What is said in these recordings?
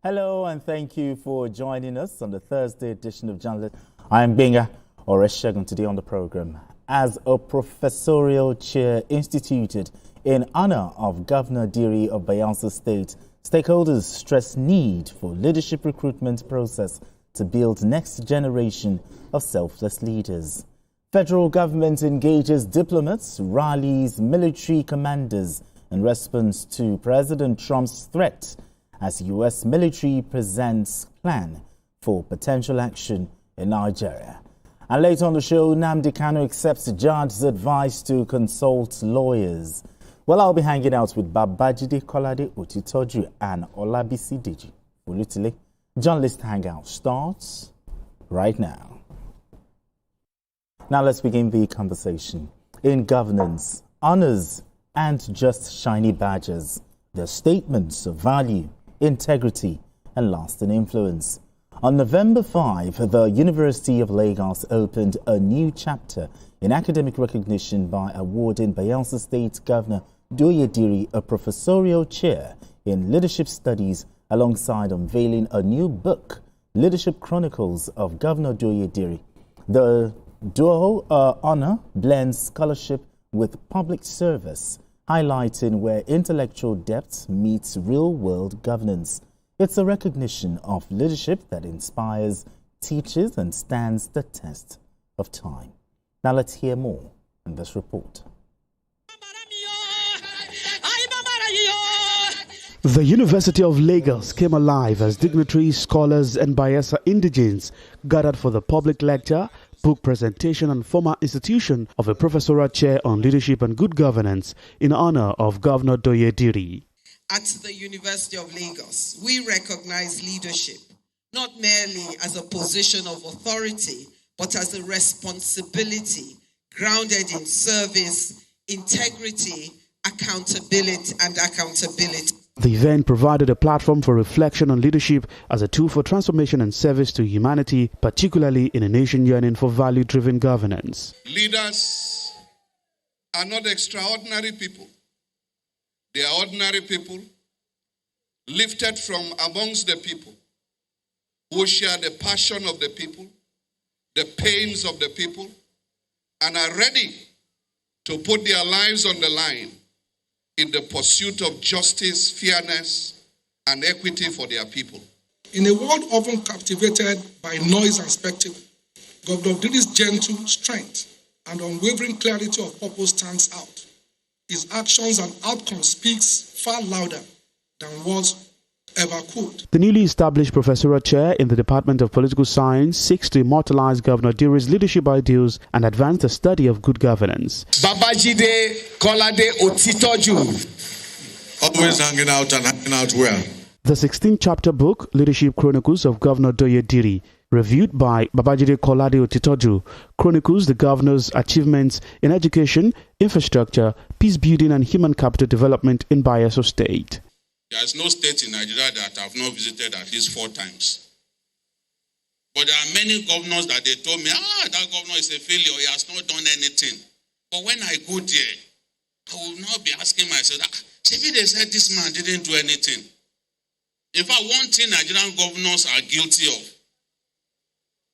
Hello and thank you for joining us on the Thursday edition of Journalist. I am Benga Oreshegun. Today on the program, as a professorial chair instituted in honor of Governor Diri of Bayelsa State, stakeholders stress need for leadership recruitment process to build next generation of selfless leaders. Federal government engages diplomats, rallies military commanders in response to President Trump's threat as U.S. military presents plan for potential action in Nigeria. And later on the show, Nnamdi Kanu accepts the judge's advice to consult lawyers. Well, I'll be hanging out with Babajide Kolade Otitoju and Olabisi Deji Olutile. Journalist Hangout starts right now. Now let's begin the conversation. In governance, honors and just shiny badges, their statements of value, integrity and lasting influence. On November 5, the University of Lagos opened a new chapter in academic recognition by awarding Bayelsa State Governor Diri a professorial chair in leadership studies alongside unveiling a new book, Leadership Chronicles of Governor Diri. The dual honor blends scholarship with public service, highlighting where intellectual depth meets real-world governance. It's a recognition of leadership that inspires, teaches, and stands the test of time. Now let's hear more in this report. The University of Lagos came alive as dignitaries, scholars, and Bayelsa indigenes gathered for the public lecture, book presentation and formal institution of a professorial chair on leadership and good governance in honor of Governor Diri. At the University of Lagos, we recognize leadership not merely as a position of authority, but as a responsibility grounded in service, integrity, accountability. The event provided a platform for reflection on leadership as a tool for transformation and service to humanity, particularly in a nation yearning for value-driven governance. Leaders are not extraordinary people. They are ordinary people, lifted from amongst the people, who share the passion of the people, the pains of the people, and are ready to put their lives on the line in the pursuit of justice, fairness, and equity for their people. In a world often captivated by noise and spectacle, Governor Diri's gentle strength and unwavering clarity of purpose stands out. His actions and outcomes speaks far louder than words ever could. The newly established professorial chair in the Department of Political Science seeks to immortalize Governor Diri's leadership ideals and advance the study of good governance. Babajide Kolade Otitoju. Always hanging out well. The 16-chapter book, Leadership Chronicles of Governor Diri, reviewed by Babajide Kolade Otitoju, chronicles the governor's achievements in education, infrastructure, peace building and human capital development in Bayelsa State. There is no state in Nigeria that I have not visited at least 4 times. But there are many governors that they told me, that governor is a failure, he has not done anything. But when I go there, I will not be asking myself, maybe they said this man didn't do anything. In fact, one thing Nigerian governors are guilty of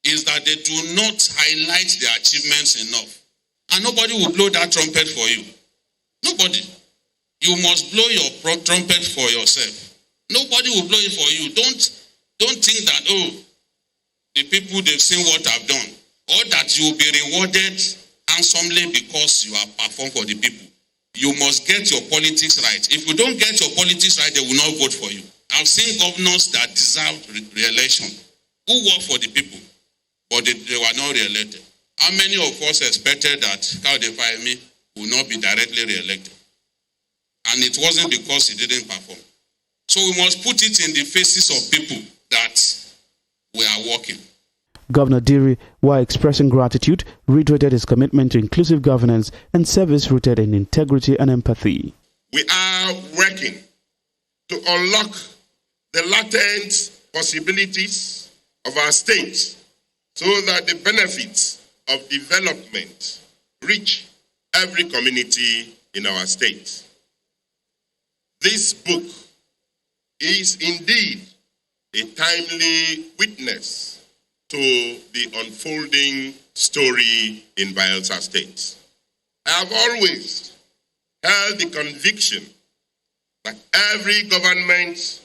is that they do not highlight their achievements enough. And nobody will blow that trumpet for you. Nobody. You must blow your trumpet for yourself. Nobody will blow it for you. Don't think that, the people, they've seen what I've done. Or that you will be rewarded handsomely because you have performed for the people. You must get your politics right. If you don't get your politics right, they will not vote for you. I've seen governors that deserved re-election who work for the people, but they were not re-elected. How many of us expected that Kaudefayemi will not be directly re-elected? And it wasn't because he didn't perform. So we must put it in the faces of people that we are working. Governor Diri, while expressing gratitude, reiterated his commitment to inclusive governance and service rooted in integrity and empathy. We are working to unlock the latent possibilities of our state so that the benefits of development reach every community in our state. This book is indeed a timely witness to the unfolding story in Bayelsa State. I have always held the conviction that every government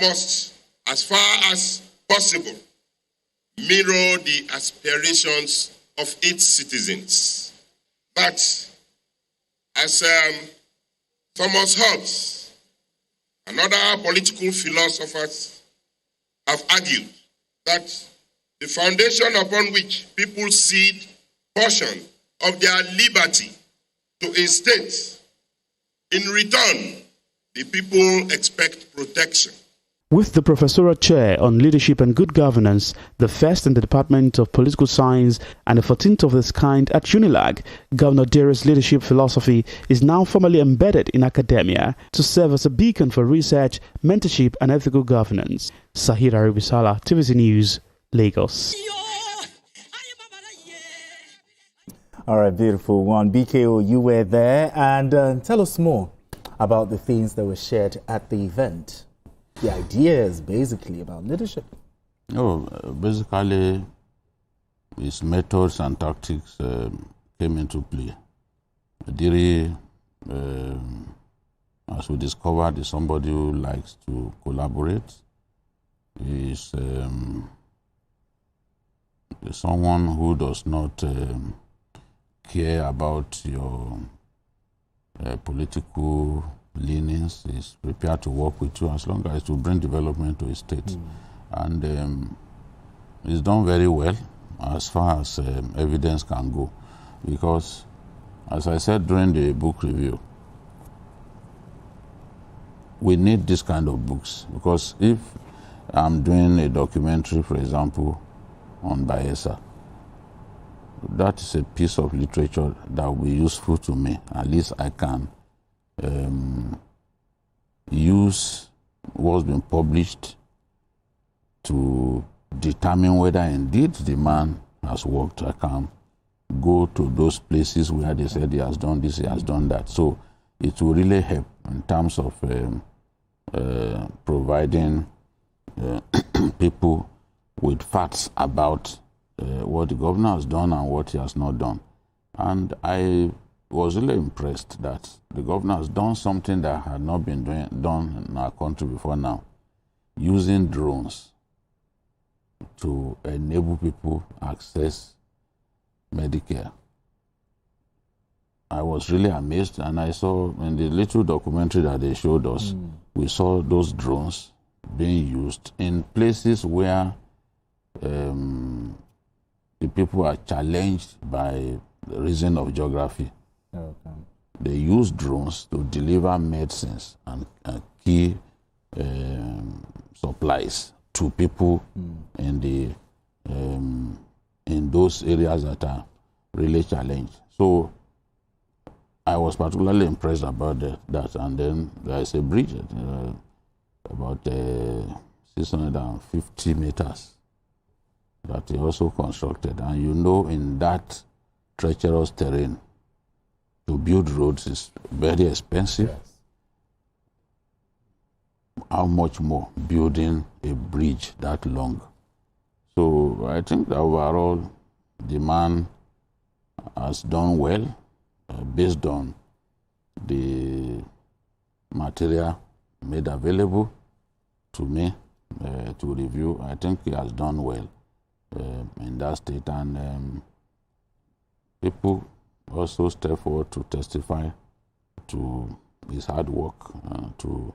must, as far as possible, mirror the aspirations of its citizens. But as Thomas Hobbes and other political philosophers have argued, that the foundation upon which people cede portion of their liberty to a state, in return, the people expect protection. With the professorial chair on leadership and good governance, the first in the Department of Political Science and the 14th of this kind at UNILAG, Governor Diri's leadership philosophy is now formally embedded in academia to serve as a beacon for research, mentorship and ethical governance. Sahira Aribisala, TVC News, Lagos. All right, beautiful one. BKO, you were there, and tell us more about the things that were shared at the event. The ideas, basically, about leadership. Basically, his methods and tactics came into play. Diri, as we discovered, is somebody who likes to collaborate. He's someone who does not care about your political leanings. Is prepared to work with you as long as to bring development to a state. And it's done very well as far as evidence can go, because as I said during the book review, we need this kind of books, because if I'm doing a documentary, for example, on Bayelsa, that is a piece of literature that will be useful to me. At least I can use what's been published to determine whether indeed the man has worked. I can go to those places where they said he has done this, he has done that. So it will really help in terms of providing people with facts about what the governor has done and what he has not done. And I was really impressed that the governor has done something that had not been done in our country before now, using drones to enable people access Medicare. I was really amazed, and I saw in the little documentary that they showed us, we saw those drones being used in places where the people are challenged by the reason of geography. Okay. They use drones to deliver medicines and key supplies to people in the in those areas that are really challenged. So I was particularly impressed about that. And then there is a bridge about 650 meters that he also constructed. And you know, in that treacherous terrain, to build roads is very expensive. Yes. How much more building a bridge that long? So I think that overall the man has done well based on the material made available to me to review. I think he has done well in that state, and people also step forward to testify to his hard work, to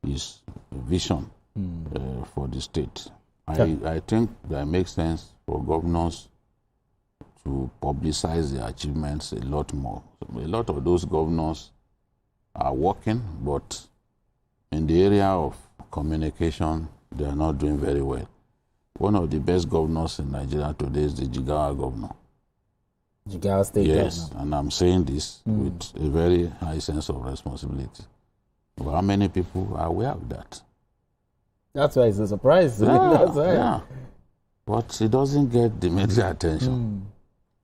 his vision for the state. I think that makes sense for governors to publicize their achievements a lot more. A lot of those governors are working, but in the area of communication, they are not doing very well. One of the best governors in Nigeria today is the Jigawa governor. Jigawa State Yes, governor. and I'm saying this with a very high sense of responsibility. But how many people are aware of that? That's why it's a surprise. That's why. Yeah. But it doesn't get the media attention.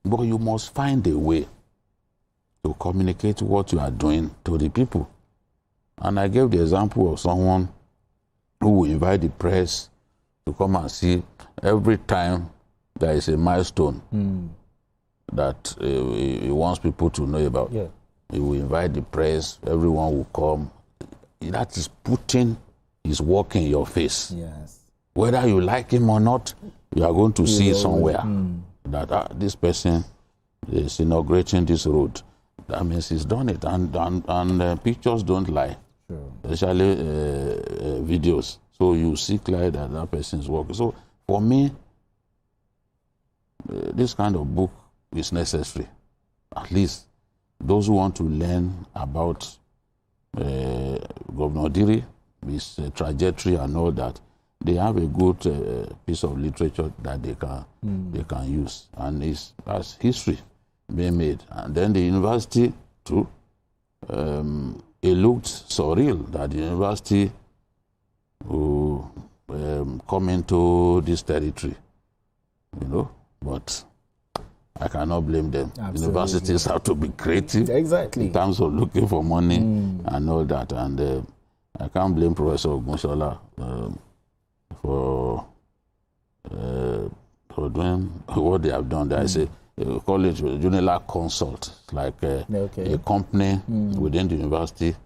But you must find a way to communicate what you are doing to the people. And I gave the example of someone who will invite the press to come and see every time there is a milestone that he wants people to know about. Yeah. He will invite the press, everyone will come. That is putting his work in your face. Yes. Whether you like him or not, you are going to see somewhere that this person is inaugurating this road. That means he's done it. And pictures don't lie, especially videos. So you see clearly that that person is working. So for me, this kind of book is necessary. At least those who want to learn about Governor Diri, his trajectory and all that, they have a good piece of literature that they can use, and that's history being made. And then the university too, it looked surreal that the university will come into this territory, but I cannot blame them. Absolutely. Universities have to be creative in terms of looking for money and all that, and I can't blame Professor Ogunshola for doing what they have done. There is a college, Unilag Consult, like a company within the university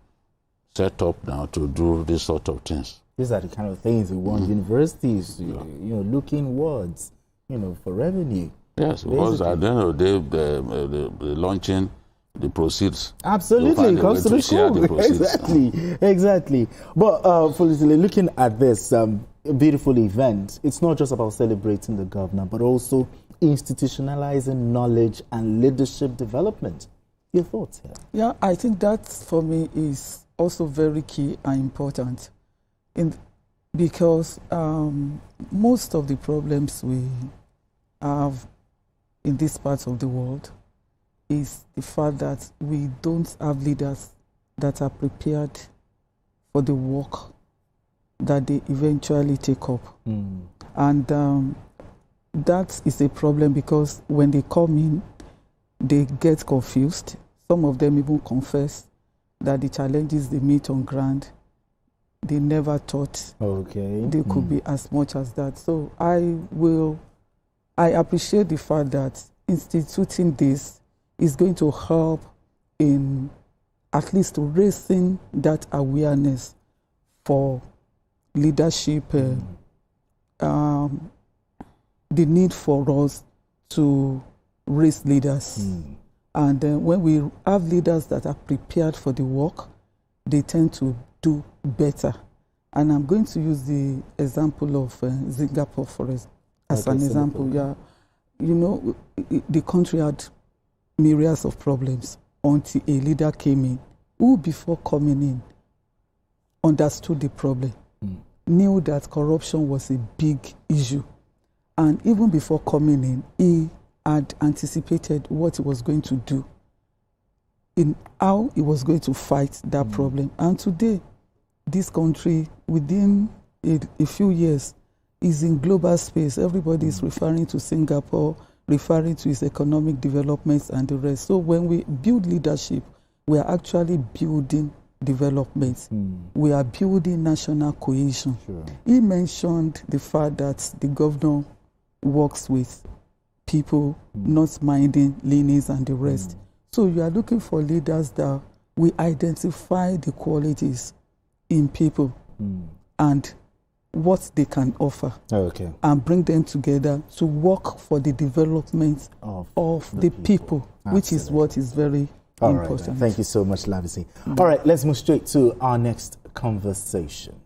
set up now to do this sort of things. These are the kind of things we want universities, looking towards, for revenue. Yes, because at the end of the day, the launching the proceeds. Absolutely, it comes to the school. Exactly. But politically, looking at this beautiful event, it's not just about celebrating the governor, but also institutionalizing knowledge and leadership development. Your thoughts here? Yeah, I think that for me is also very key and important, because most of the problems we have in this part of the world is the fact that we don't have leaders that are prepared for the work that they eventually take up. And that is a problem, because when they come in, they get confused. Some of them even confess that the challenges they meet on ground, they never thought they could be as much as that. So I appreciate the fact that instituting this is going to help in at least raising that awareness for leadership, the need for us to raise leaders. And when we have leaders that are prepared for the work, they tend to do better. And I'm going to use the example of Singapore as an example. Yeah, the country had myriads of problems until a leader came in who, before coming in, understood the problem, knew that corruption was a big issue, and even before coming in, he had anticipated what he was going to do, in how he was going to fight that problem. And today, this country, within a few years, is in global space. Everybody is referring to Singapore, referring to its economic developments and the rest. So when we build leadership, we are actually building development. We are building national cohesion. He mentioned the fact that the governor works with people not minding leanings and the rest. So you are looking for leaders that will identify the qualities in people and what they can offer, and bring them together to work for the development of the people, which is what is very important. Thank you so much, Lavisi. All right, let's move straight to our next conversation.